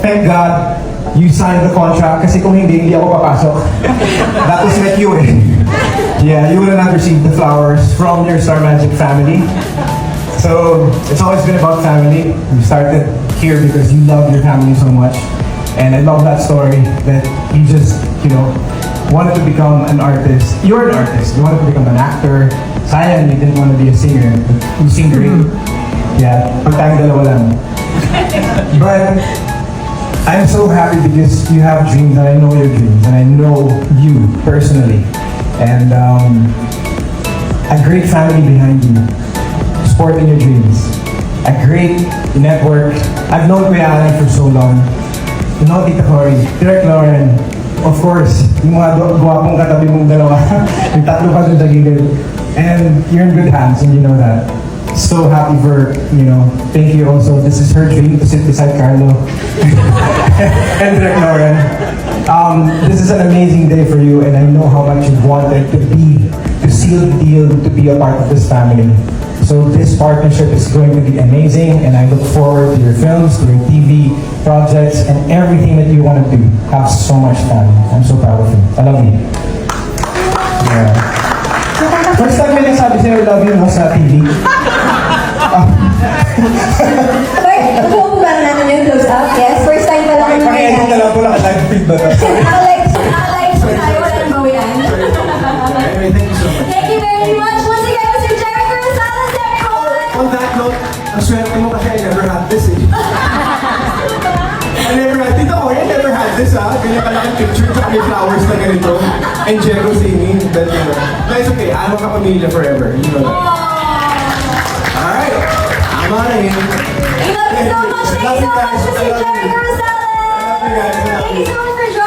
Thank God you signed the contract kasi kung hindi ako papasok. That was like you eh. Yeah, you wouldn't have received the flowers from your Star Magic family. So, it's always been about family. You started here because you love your family so much. And I love that story that you just, wanted to become an artist. You're an artist. You wanted to become an actor. Sayang, you didn't want to be a singer. But you sing great. Yeah, pag tayong dalawa lang. But I'm so happy because you have dreams and I know your dreams and I know you personally. And a great family behind you, supporting your dreams. A great network. I've known Kuya Alan for so long. You know, Tita Cory, Direk Lauren, of course, yung mga guwapong katabi mong dalawa, yung tatlo pa sa gilid. And you're in good hands and you know that. So happy for, thank you also. This is her dream to sit beside Carlo and Direk Lauren. This is an amazing day for you and I know how much you wanted to seal the deal, to be a part of this family. So this partnership is going to be amazing and I look forward to your films, to your TV projects, and everything that you want to do. Have so much fun. I'm so proud of you. I love you. Yeah. First time may nagsabi sa'yo, I love you mo sa TV. Bert, gusto mo ba natin yung close up? Yes, first time pa lang yung Paki-edit na lang po naka-live feed ba? Alex, tayo walang bawian. Anyway, thank you so much. Thank you very much. Once again, Mr. Jericho Rosales, everyone! On that note, ang swerte mo kasi I never had this eh. I never had, Tita Cory, I never had this ganyan kalaking picture sa may flowers na ganito. And Diego singing, but but it's okay, I'm a kapamilya forever, you know that. Alright, I'm on it. We love you so much. Thank you so much, Mr. Jericho Rosales. I love you guys. Thank you so much for joining.